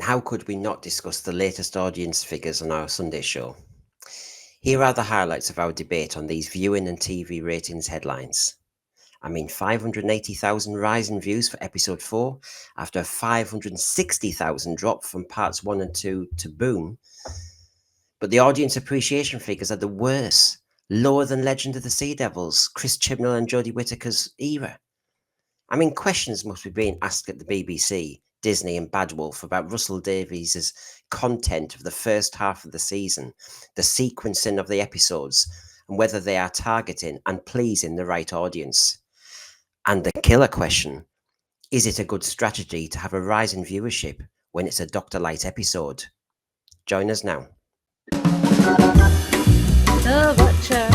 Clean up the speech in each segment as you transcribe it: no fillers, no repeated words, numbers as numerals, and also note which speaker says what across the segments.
Speaker 1: how could we not discuss the latest audience figures on our Sunday show? Here are the highlights of our debate on these viewing and TV ratings headlines. 580,000 rise in views for episode 4 after a 560,000 drop from parts 1 and 2 to Boom. But the audience appreciation figures are the worst, lower than Legend of the Sea Devils, Chris Chibnall and Jodie Whittaker's era. Questions must be being asked at the BBC, Disney and Bad Wolf about Russell Davies' content of the first half of the season, the sequencing of the episodes, and whether they are targeting and pleasing the right audience. And the killer question, is it a good strategy to have a rise in viewership when it's a Dr. Light episode? Join us now.
Speaker 2: The Watcher.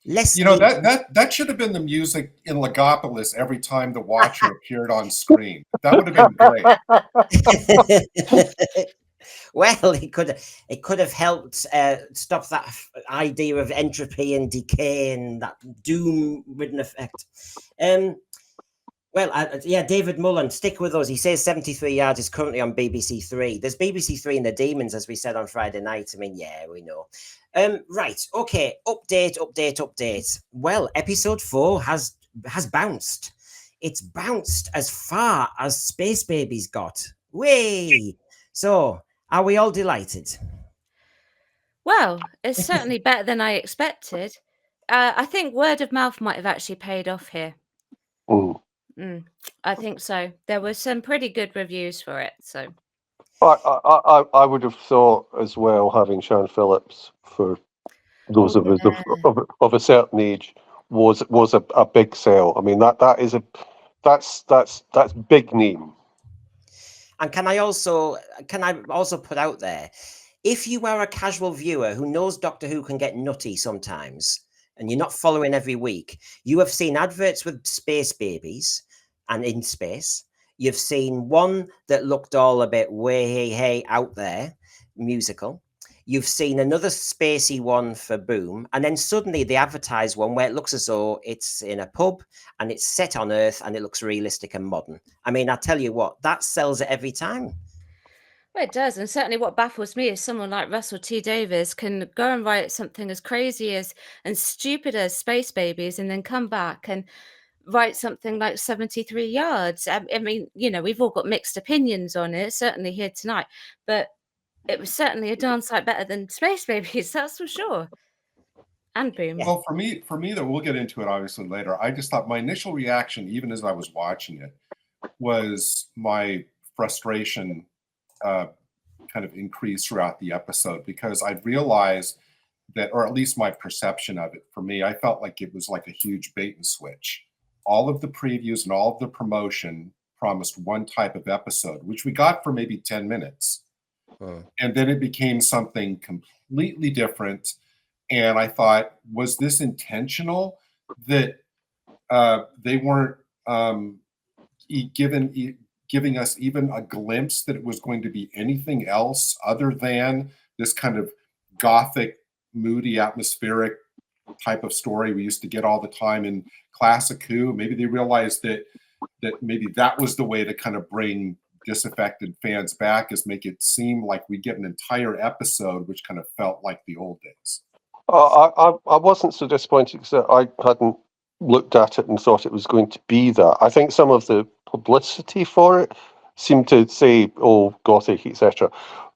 Speaker 3: That should have been the music in Legopolis every time the Watcher appeared on screen. That would have been great.
Speaker 1: Well, it could have helped stop that idea of entropy and decay and that doom-ridden effect. David Mullen, stick with us. He says 73 Yards is currently on BBC Three. There's BBC Three and the Demons, as we said on Friday night. We know. Right, okay, update. Well, episode 4 has bounced. It's bounced as far as Space Babies got. Way! So, are we all delighted?
Speaker 2: Well, it's certainly better than I expected. I think word of mouth might have actually paid off here. I think so. There were some pretty good reviews for it. So,
Speaker 4: I would have thought as well, having Sian Phillips for those of us of a certain age was a big sell. That's big name.
Speaker 1: And can I also put out there, if you are a casual viewer who knows Doctor Who can get nutty sometimes, and you're not following every week, you have seen adverts with Space Babies and in space. You've seen one that looked all a bit way out there, musical. You've seen another spacey one for Boom, and then suddenly the advertised one where it looks as though it's in a pub and it's set on Earth and it looks realistic and modern. I tell you what, that sells it every time.
Speaker 2: Well, it does, and certainly what baffles me is someone like Russell T Davies can go and write something as crazy as and stupid as Space Babies and then come back and write something like 73 Yards. We've all got mixed opinions on it, certainly here tonight, but it was certainly a darn sight better than Space Babies, that's for sure. And Boom.
Speaker 3: Well, for me, though, we'll get into it obviously later. I just thought my initial reaction, even as I was watching it, was my frustration kind of increased throughout the episode, because I realized that, or at least my perception of it, for me, I felt like it was like a huge bait and switch. All of the previews and all of the promotion promised one type of episode, which we got for maybe 10 minutes. And then it became something completely different. And I thought, was this intentional, that they weren't giving us even a glimpse that it was going to be anything else other than this kind of gothic, moody, atmospheric type of story we used to get all the time in classic Who? Maybe they realized that maybe that was the way to kind of bring disaffected fans back, is make it seem like we get an entire episode which kind of felt like the old days.
Speaker 4: I wasn't so disappointed because I hadn't looked at it and thought it was going to be that. I think some of the publicity for it seemed to say, oh, gothic, etc.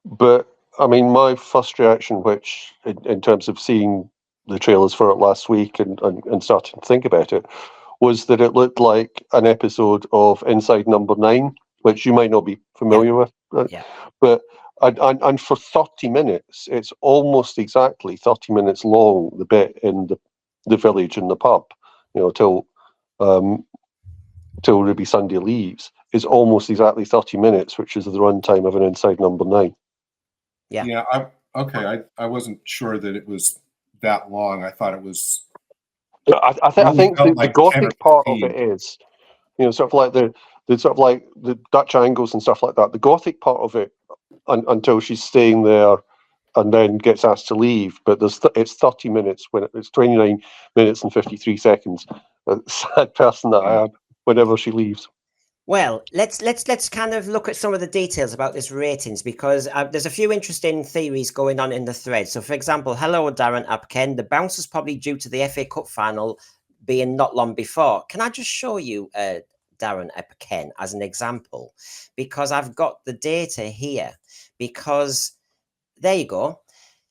Speaker 4: But my first reaction, which in terms of seeing the trailers for it last week and starting to think about it, was that it looked like an episode of Inside Number 9, which you might not be familiar with. Right? Yeah. But and for 30 minutes, it's almost exactly 30 minutes long, the bit in the village and the pub, till Ruby Sunday leaves, is almost exactly 30 minutes, which is the runtime of an Inside Number 9.
Speaker 3: Yeah. I wasn't sure that it was that long. I thought it was.
Speaker 4: I think the gothic part of it is, sort of like the Dutch angles and stuff like that. The gothic part of it, until she's staying there and then gets asked to leave. But it's 30 minutes when it's 29 minutes and 53 seconds. A sad person that I am whenever she leaves.
Speaker 1: Well, let's kind of look at some of the details about this ratings, because there's a few interesting theories going on in the thread. So, for example, hello, Darren Apken. The bounce was probably due to the FA Cup final being not long before. Can I just show you Darren Apken as an example? Because I've got the data here. Because there you go.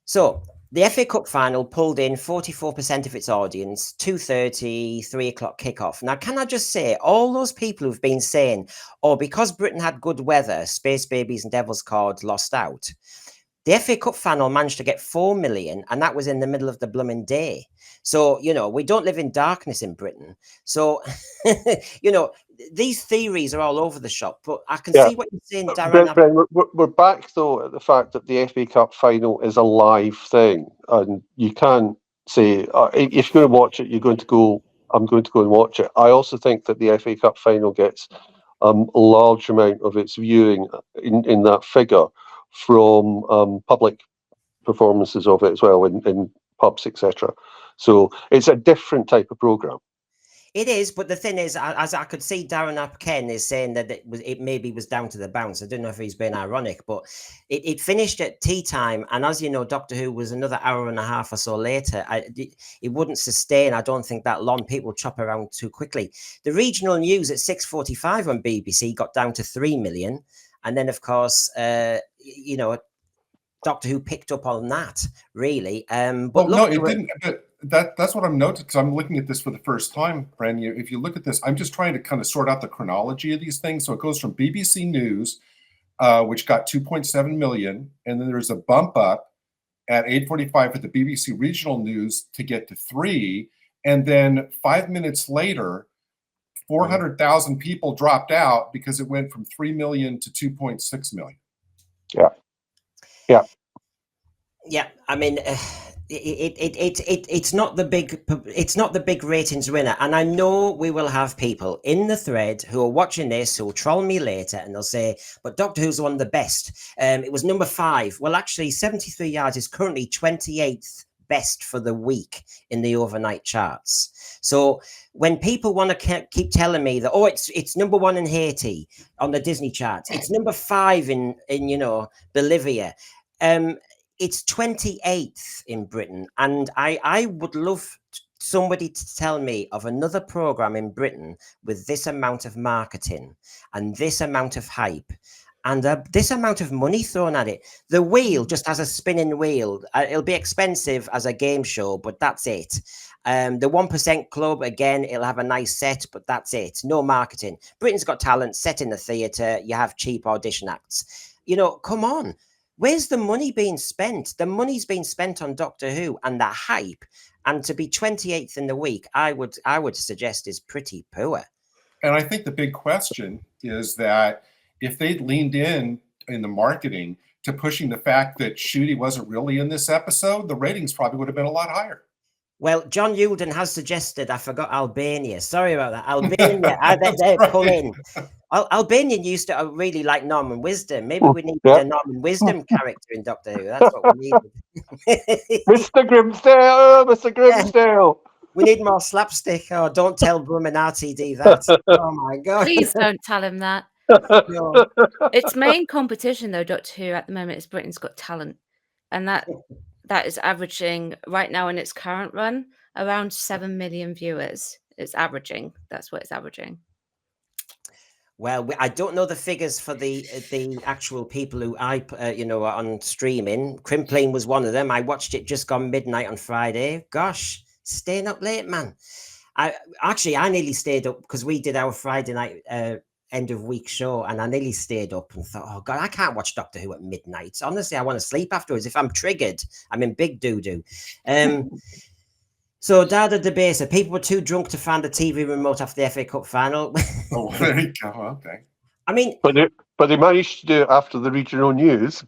Speaker 1: So the FA Cup final pulled in 44% of its audience, 2:30, 3 o'clock kickoff. Now, can I just say, all those people who've been saying, oh, because Britain had good weather, Space Babies and Devil's Cards lost out. The FA Cup final managed to get 4 million, and that was in the middle of the blooming day. So, we don't live in darkness in Britain. So, these theories are all over the shop, but I can see what you're saying, Darren.
Speaker 4: Bren, we're back, though, at the fact that the FA Cup final is a live thing, and you can't say, if you're going to watch it, I'm going to go and watch it. I also think that the FA Cup final gets a large amount of its viewing in that figure from public performances of it as well, in pubs, etc. So it's a different type of programme.
Speaker 1: It is, but the thing is, as I could see, Darren Apken is saying that it maybe was down to the bounce. I don't know if he's being ironic, but it finished at tea time, and as you know, Doctor Who was another hour and a half or so later. It wouldn't sustain, I don't think, that long. People chop around too quickly. The regional news at 6:45 on BBC got down to 3 million, and then of course, Doctor Who picked up on that, really. But
Speaker 3: no, it didn't. But that's what I'm noting, because I'm looking at this for the first time, Bren. If you look at this, I'm just trying to kind of sort out the chronology of these things. So it goes from BBC News, which got 2.7 million, and then there's a bump up at 8:45 for the BBC Regional News to get to 3, and then 5 minutes later, 400,000 people dropped out because it went from 3 million to 2.6 million.
Speaker 1: Yeah, I mean, it's not the big ratings winner, and I know we will have people in the thread who are watching this who will troll me later, and they'll say, "But Doctor Who's one of the best. It was number 5." Well, actually, 73 Yards is currently 28th best for the week in the overnight charts. So when people want to keep telling me that, oh, it's number 1 in Haiti on the Disney charts, it's number 5 in Bolivia. It's 28th in Britain, and I would love somebody to tell me of another program in Britain with this amount of marketing and this amount of hype and this amount of money thrown at it. The wheel just has a spinning wheel. It'll be expensive as a game show, but that's it. The 1% Club, again, it'll have a nice set, but that's it. No marketing. Britain's Got Talent, set in the theatre. You have cheap audition acts. Come on. Where's the money being spent? The money's being spent on Doctor Who and the hype, and to be 28th in the week, I would suggest is pretty poor.
Speaker 3: And I think the big question is that if they'd leaned in the marketing to pushing the fact that Ncuti wasn't really in this episode, the ratings probably would have been a lot higher.
Speaker 1: Well, John Euden has suggested, I forgot Albania. Sorry about that. Albania, they pull in. Albanian used to really like Norman Wisdom. Maybe we needed a Norman Wisdom character in Doctor Who. That's what we needed.
Speaker 4: Mr. Grimsdale, Mr. Grimsdale.
Speaker 1: Yeah. We need more slapstick. Oh, don't tell Brum and RTD that. Oh my God.
Speaker 2: Please don't tell him that.
Speaker 1: No.
Speaker 2: Its main competition, though, Doctor Who at the moment is Britain's Got Talent, and that is averaging right now in its current run around 7 million viewers. It's averaging. That's what it's averaging.
Speaker 1: Well, I don't know the figures for the actual people who are on streaming. Crimplane was one of them. I watched it just gone midnight on Friday. Gosh, staying up late, man. I nearly stayed up because we did our Friday night end of week show, and I nearly stayed up and thought, oh God, I can't watch Doctor Who at midnight. Honestly, I want to sleep afterwards. If I'm triggered, I'm in big doo-doo. So, Dada Debaser, people were too drunk to find the TV remote after the FA Cup final.
Speaker 3: Oh, there you go. Okay.
Speaker 1: I mean,
Speaker 4: but they managed to do it after the regional news.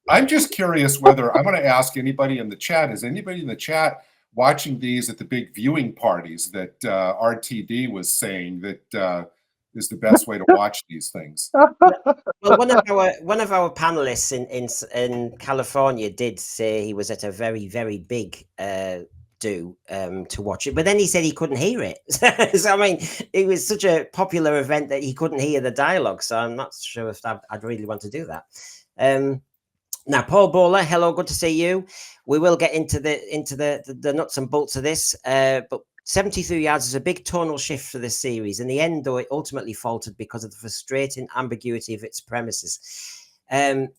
Speaker 3: I'm just curious whether I'm going to ask anybody in the chat. Is anybody in the chat watching these at the big viewing parties that RTD was saying that is the best way to watch these things.
Speaker 1: Well, one of our panelists in California did say he was at a very, very big do to watch it, but then he said he couldn't hear it. So I mean, it was such a popular event that he couldn't hear the dialogue. So I'm not sure if I'd really want to do that. Now, Paul Bowler, hello, good to see you. We will get into the nuts and bolts of this, but 73 yards is a big tonal shift for this series. In the end, though, it ultimately faltered because of the frustrating ambiguity of its premises. And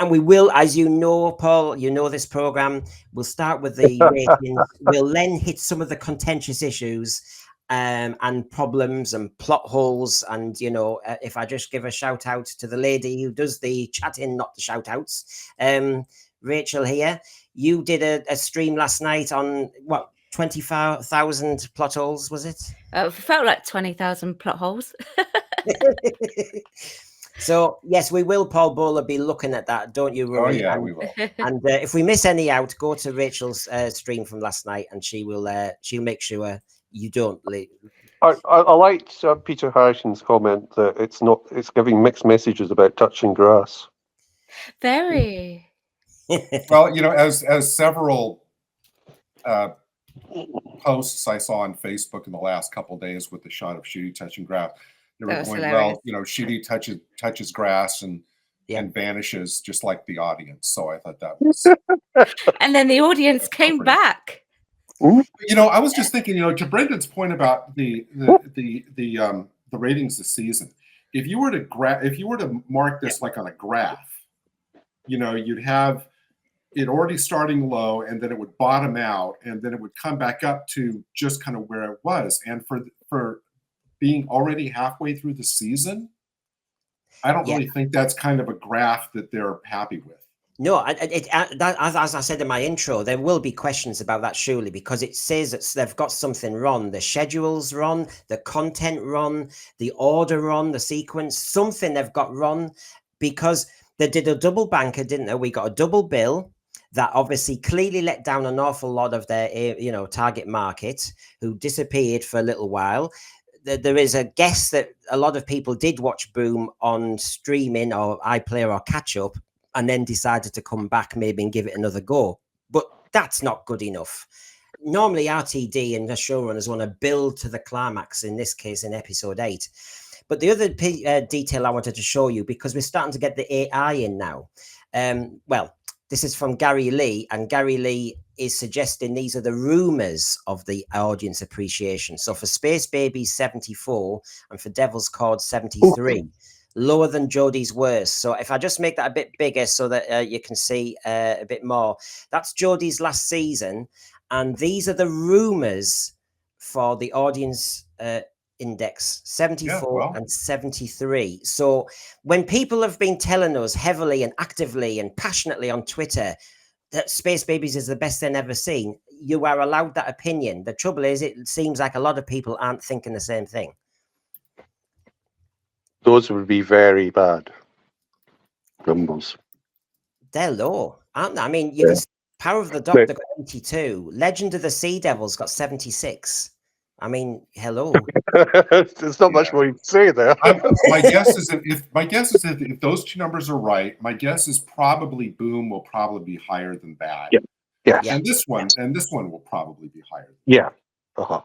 Speaker 1: we will, as you know, Paul, you know this program, we'll start with the ratings. We'll then hit some of the contentious issues and problems and plot holes. And, you know, if I just give a shout out to the lady who does the chatting, not the shout outs, Rachel here, you did a stream last night on what? 25,000 plot holes, was it?
Speaker 2: It felt like 20,000 plot holes.
Speaker 1: So, yes, we will, Paul Bowler, be looking at that. Don't you worry.
Speaker 3: Oh, yeah,
Speaker 1: and,
Speaker 3: we will.
Speaker 1: And if we miss any out, go to Rachel's stream from last night and she'll make sure you don't leave.
Speaker 4: I liked Peter Harrison's comment that it's giving mixed messages about touching grass.
Speaker 2: Very.
Speaker 3: Well, you know, as several posts I saw on Facebook in the last couple of days with the shot of Shooty touching grass, they were going, well, you know, Shooty touches grass and vanishes just like the audience. So I thought that was.
Speaker 2: And then the audience came back.
Speaker 3: You know, I was just thinking, you know, to Brendan's point about the ratings this season, if you were to mark this like on a graph, you know, you'd have it already starting low, and then it would bottom out, and then it would come back up to just kind of where it was. And for being already halfway through the season, I don't really think that's kind of a graph that they're happy with.
Speaker 1: No, as I said in my intro, there will be questions about that surely, because it says that they've got something wrong. The schedule's wrong, the content wrong, the order wrong, the sequence, something they've got wrong, because they did a double banker, didn't they? We got a double bill that obviously clearly let down an awful lot of their, you know, target market, who disappeared for a little while. There is a guess that a lot of people did watch Boom on streaming or iPlayer or catch up, and then decided to come back maybe and give it another go. But that's not good enough. Normally RTD and the showrunners want to build to the climax, in this case in episode 8. But the other detail I wanted to show you, because we're starting to get the AI in now. Well, this is from Gary Lee, and Gary Lee is suggesting these are the rumors of the audience appreciation. So for Space Babies 74 and for Devil's Cord 73. Lower than Jodie's worst. So if I just make that a bit bigger so that you can see a bit more, that's Jodie's last season. And these are the rumors for the audience index 74 and 73. So when people have been telling us heavily and actively and passionately on Twitter that Space Babies is the best they've ever seen, you are allowed that opinion. The trouble is, it seems like a lot of people aren't thinking the same thing.
Speaker 4: Those would be very bad numbers.
Speaker 1: They're low, aren't they? I mean, you can see Power of the Doctor got 82. Legend of the Sea Devils got 76. I mean, hello.
Speaker 4: There's not much more you can say there.
Speaker 3: My guess is if those two numbers are right, my guess is probably Boom will probably be higher than Bad.
Speaker 4: Yeah.
Speaker 3: And this one will probably be higher.
Speaker 4: Yeah.
Speaker 1: But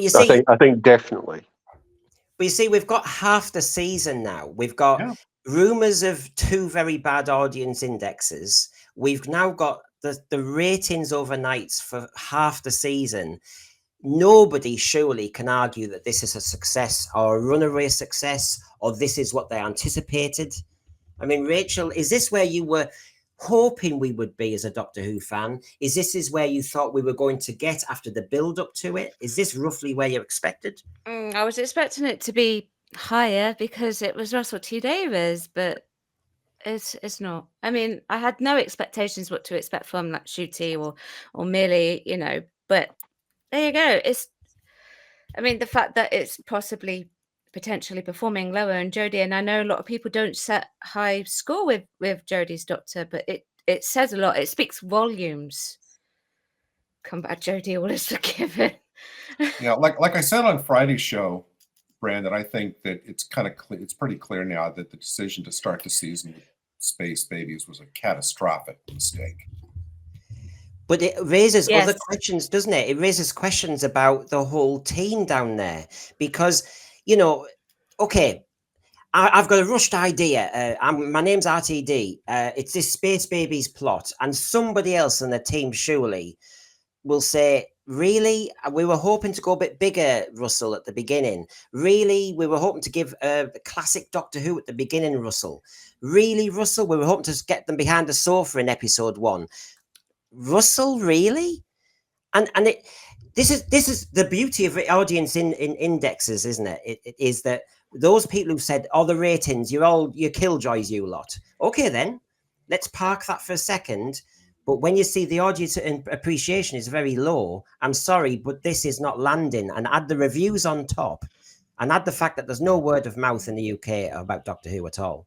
Speaker 1: you see,
Speaker 4: I think definitely.
Speaker 1: But you see, we've got half the season now. We've got rumors of 2 very bad audience indexes. We've now got the ratings overnight for half the season. Nobody surely can argue that this is a success or a runaway success, or this is what they anticipated. I mean, Rachel, is this where you were hoping we would be as a Doctor Who fan? Is this where you thought we were going to get after the build up to it? Is this roughly where you expected?
Speaker 2: I was expecting it to be higher because it was Russell T Davies, but it's not. I mean, I had no expectations what to expect from that Shooty or merely, you know, but there you go. I mean, the fact that it's potentially performing lower in Jodie, and I know a lot of people don't set high score with Jodie's Doctor, but it says a lot. It speaks volumes. Come back, Jodie, all is forgiven.
Speaker 3: Yeah, like I said on Friday's show, Brandon, I think that it's kind of clear. It's pretty clear now that the decision to start the season with Space Babies was a catastrophic mistake.
Speaker 1: But it raises other
Speaker 2: Yes.
Speaker 1: questions, doesn't it? It raises questions about the whole team down there because, okay, I've got a rushed idea. My name's RTD. It's this Space Babies plot, and somebody else in the team surely will say, really? We were hoping to go a bit bigger, Russell, at the beginning. Really? We were hoping to give the classic Doctor Who at the beginning, Russell. Really, Russell? We were hoping to get them behind the sofa in episode 1. Russell, really? And this is the beauty of audience in indexes, isn't it? It is that those people who said, the ratings, you're killjoys, you lot. Okay, then let's park that for a second. But when you see the audience appreciation is very low, I'm sorry, but this is not landing. And add the reviews on top, and add the fact that there's no word of mouth in the UK about Doctor Who at all.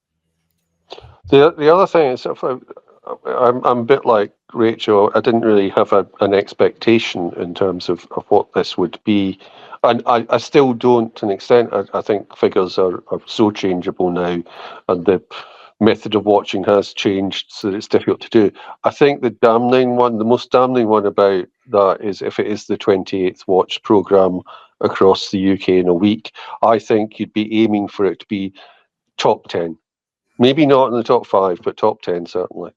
Speaker 4: The other thing is, I'm a bit like Rachel. I didn't really have an expectation in terms of what this would be. And I still don't, to an extent. I think figures are so changeable now, and the method of watching has changed, so that it's difficult to do. I think the most damning one about that is if it is the 28th watch programme across the UK in a week, I think you'd be aiming for it to be top 10. Maybe not in the top 5, but top 10 certainly.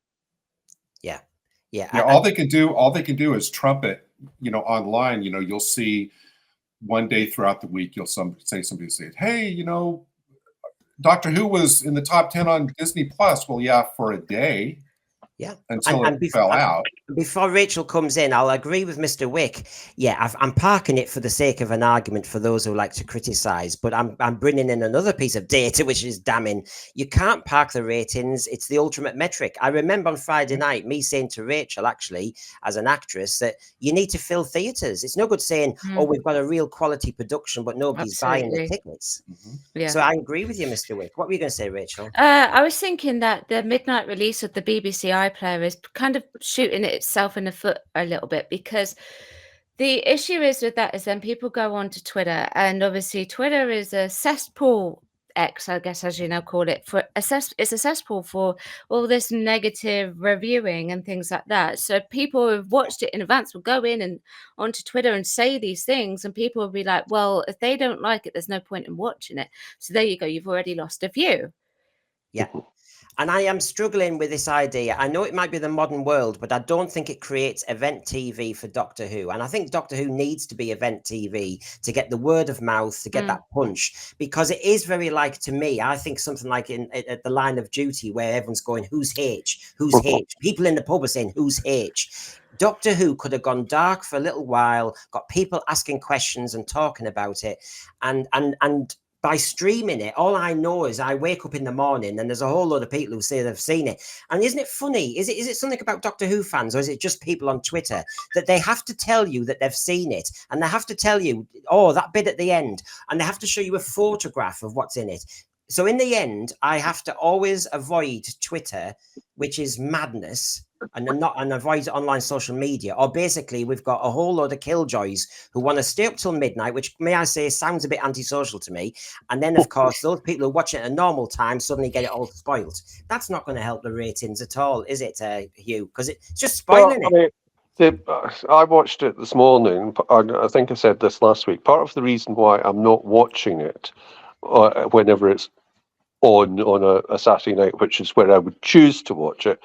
Speaker 3: Yeah. All they can do is trumpet. Online. You'll see one day throughout the week. Somebody say, "Hey, Doctor Who was in the top 10 on Disney Plus." Well, yeah, for a day.
Speaker 1: Yeah,
Speaker 3: until it fell out.
Speaker 1: Before Rachel comes in, I'll agree with Mr. Wick. Yeah, I'm parking it for the sake of an argument for those who like to criticise, but I'm bringing in another piece of data which is damning. You can't park the ratings. It's the ultimate metric. I remember on Friday night me saying to Rachel, actually, as an actress, that you need to fill theatres. It's no good saying, we've got a real quality production, but nobody's buying the tickets.
Speaker 2: Yeah.
Speaker 1: So I agree with you, Mr. Wick. What were you going to say, Rachel?
Speaker 2: I was thinking that the midnight release of the BBC iPlayer is kind of shooting itself in the foot a little bit, because the issue is with that is then people go on to Twitter, and obviously Twitter is a cesspool, X, I guess, as you now call it, it's a cesspool for all this negative reviewing and things like that. So people who've watched it in advance will go in and onto Twitter and say these things, and people will be like, well, if they don't like it, there's no point in watching it. So there you go, you've already lost a view.
Speaker 1: Yeah. And I am struggling with this idea. I know it might be the modern world, but I don't think it creates event TV for Doctor Who. And I think Doctor Who needs to be event TV to get the word of mouth, to get that punch, because it is very like, to me, I think something like at the Line of Duty, where everyone's going, who's H? Who's H? People in the pub are saying, who's H? Doctor Who could have gone dark for a little while, got people asking questions and talking about it. And by streaming it, all I know is I wake up in the morning and there's a whole load of people who say they've seen it. And isn't it funny? Is it something about Doctor Who fans, or is it just people on Twitter that they have to tell you that they've seen it, and they have to tell you, that bit at the end, and they have to show you a photograph of what's in it. So in the end, I have to always avoid Twitter, which is madness, and avoid online social media. Or basically, we've got a whole load of killjoys who want to stay up till midnight, which, may I say, sounds a bit antisocial to me. And then, of course, those people who watch it at a normal time suddenly get it all spoiled. That's not going to help the ratings at all, is it, Hugh? Because it's just spoiling it.
Speaker 4: I watched it this morning, and I think I said this last week. Part of the reason why I'm not watching it whenever it's on a Saturday night, which is where I would choose to watch it,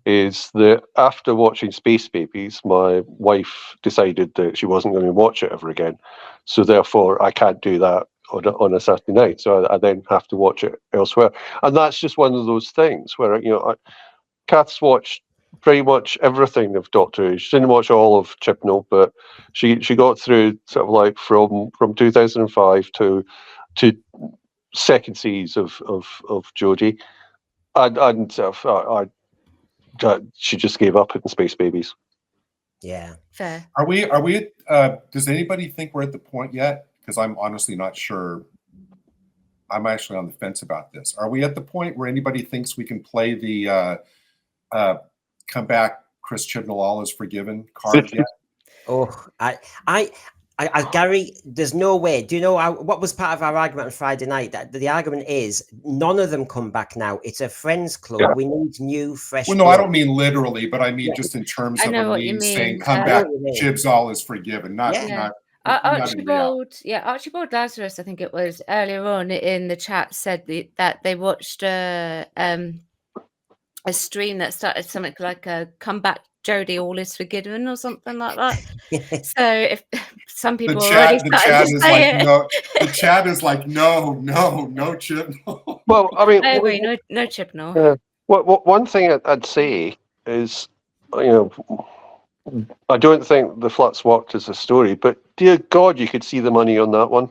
Speaker 4: is that after watching Space Babies, my wife decided that she wasn't going to watch it ever again. So therefore, I can't do that on a Saturday night. So I then have to watch it elsewhere. And that's just one of those things where, Kath's watched pretty much everything of Doctor Who. She didn't watch all of Chibnall, but she got through sort of like from 2005 to second series of Jodie. And she just gave up in Space Babies.
Speaker 1: Yeah,
Speaker 2: fair.
Speaker 3: Are we? Does anybody think we're at the point yet? Because I'm honestly not sure. I'm actually on the fence about this. Are we at the point where anybody thinks we can play the come back, Chris Chibnall, all is forgiven card yet?
Speaker 1: Oh, Gary, there's no way. Do you know what was part of our argument on Friday night? That the argument is none of them come back now. It's a friends club.
Speaker 4: Yeah.
Speaker 1: We need new, fresh.
Speaker 3: Well, no, I
Speaker 1: blood.
Speaker 3: don't mean literally, but I mean just in terms
Speaker 2: I
Speaker 3: of
Speaker 2: know
Speaker 3: a
Speaker 2: what you
Speaker 3: me saying,
Speaker 2: mean.
Speaker 3: "Come
Speaker 1: I know
Speaker 3: back,
Speaker 1: what you mean.
Speaker 3: Chibnall is forgiven." Not
Speaker 1: Yeah.
Speaker 3: not in reality.
Speaker 2: Archibald Lazarus, I think it was earlier on in the chat, said that they watched a stream that started something like a "Come Back, Jodie, all is forgiven" or something like that. So if some people
Speaker 3: The
Speaker 2: already
Speaker 3: chat
Speaker 2: started to
Speaker 3: is
Speaker 2: say
Speaker 3: like
Speaker 2: it.
Speaker 3: no. The chat is like no, Chibnall.
Speaker 4: Well, I mean,
Speaker 2: I agree. No Chibnall.
Speaker 4: one thing I'd say is, I don't think the flats worked as a story, but dear God, you could see the money on that one.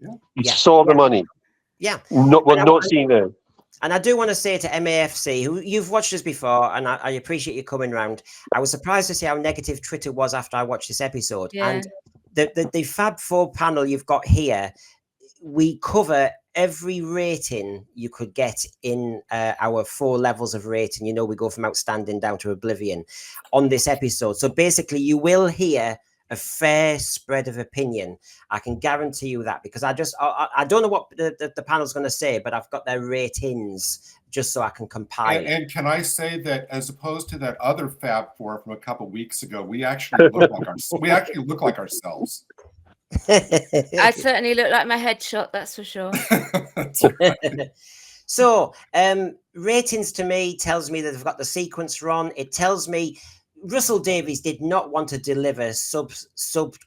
Speaker 3: Yeah.
Speaker 4: You saw the money.
Speaker 1: Yeah.
Speaker 4: We're not seeing it.
Speaker 1: And I do want to say to MAFC, who you've watched us before, and I appreciate you coming round. I was surprised to see how negative Twitter was after I watched this episode.
Speaker 2: Yeah.
Speaker 1: And the Fab Four panel you've got here, we cover every rating you could get in our 4 levels of rating. We go from outstanding down to oblivion on this episode. So basically, you will hear a fair spread of opinion. I can guarantee you that, because I don't know what the panel's going to say, but I've got their ratings just so I can compile.
Speaker 3: And can I say that as opposed to that other Fab Four from a couple weeks ago, we actually look like ourselves.
Speaker 2: I certainly look like my headshot, that's for sure.
Speaker 1: So ratings to me tells me that they've got the sequence wrong. It tells me Russell Davies did not want to deliver sub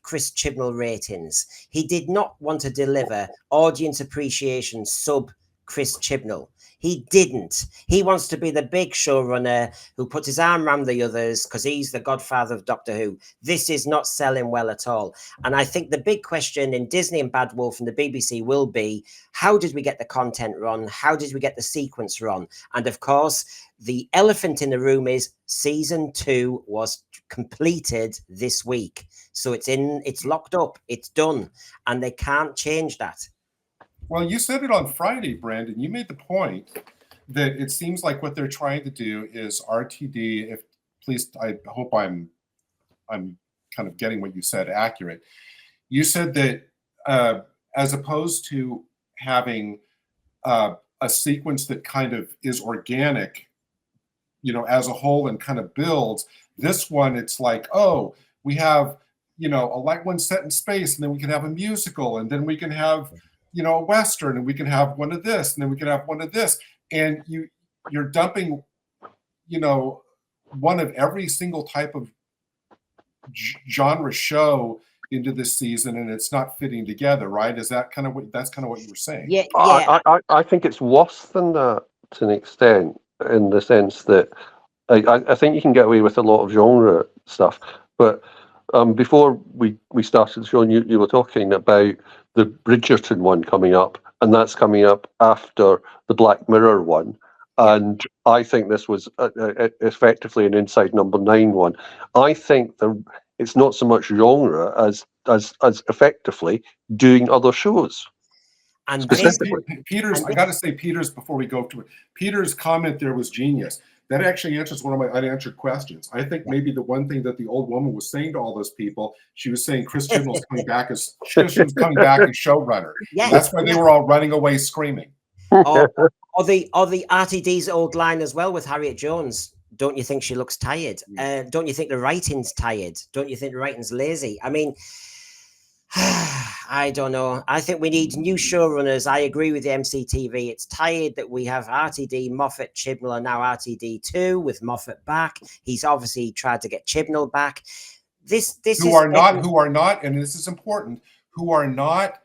Speaker 1: Chris Chibnall ratings. He did not want to deliver audience appreciation sub Chris Chibnall. He didn't. He wants to be the big showrunner who puts his arm around the others because he's the godfather of Doctor Who. This is not selling well at all. And I think the big question in Disney and Bad Wolf and the BBC will be, how did we get the content wrong? How did we get the sequence wrong? And of course, the elephant in the room is season 2 was completed this week. So it's locked up, it's done, and they can't change that.
Speaker 3: Well, you said it on Friday, Brandon. You made the point that it seems like what they're trying to do is RTD. I hope I'm kind of getting what you said accurate. You said that as opposed to having a sequence that kind of is organic, as a whole and kind of builds, this one, it's like, oh, we have, a light one set in space, and then we can have a musical, and then we can have, a Western, and we can have one of this, and then we can have one of this. And you're dumping, one of every single type of genre show into this season, and it's not fitting together, right? Is that kind of what you were saying?
Speaker 1: Yeah.
Speaker 4: I think it's worse than that to an extent, in the sense that I think you can get away with a lot of genre stuff, but before we started the show, you were talking about the Bridgerton one coming up, and that's coming up after the Black Mirror one. And I think this was effectively an Inside Number 9 one. I think it's not so much genre as effectively doing other shows.
Speaker 1: And
Speaker 3: Peter's, I got to say, Peter's, before we go to it, Peter's comment there was genius. That actually answers one of my unanswered questions. I think maybe the one thing that the old woman was saying to all those people, she was saying Chris Chibnall's coming back as showrunner.
Speaker 1: Yes.
Speaker 3: That's why they were all running away screaming.
Speaker 1: Or the RTD's old line as well with Harriet Jones. Don't you think she looks tired? Don't you think the writing's tired? Don't you think the writing's lazy? I mean, I don't know. I think we need new showrunners. I agree with the MCTV. It's tired that we have RTD, Moffat, Chibnall, and now RTD2 with Moffat back. He's obviously tried to get Chibnall back. Who are not, and this is important, who are not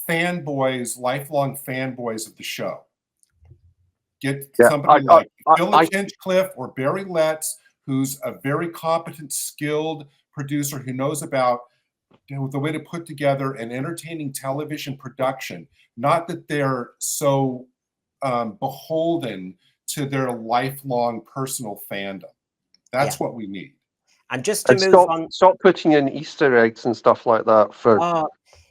Speaker 1: fanboys, lifelong fanboys of the show. Get somebody like Philip Hinchcliffe or Barry Letts, who's a very competent, skilled producer who knows about the way to put together an entertaining television production. Not that they're so beholden to their lifelong personal fandom. That's what we need. And just to move on,
Speaker 4: stop putting in Easter eggs and stuff like that for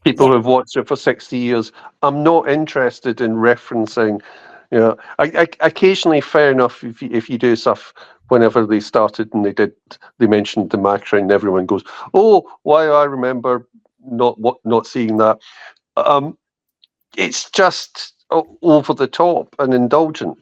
Speaker 4: people who've watched it for 60 years. I'm not interested in referencing. I occasionally, fair enough, if you do stuff. Whenever they started and they mentioned the Macra, and everyone goes, "Oh, why I remember not seeing that. It's just over the top and indulgent.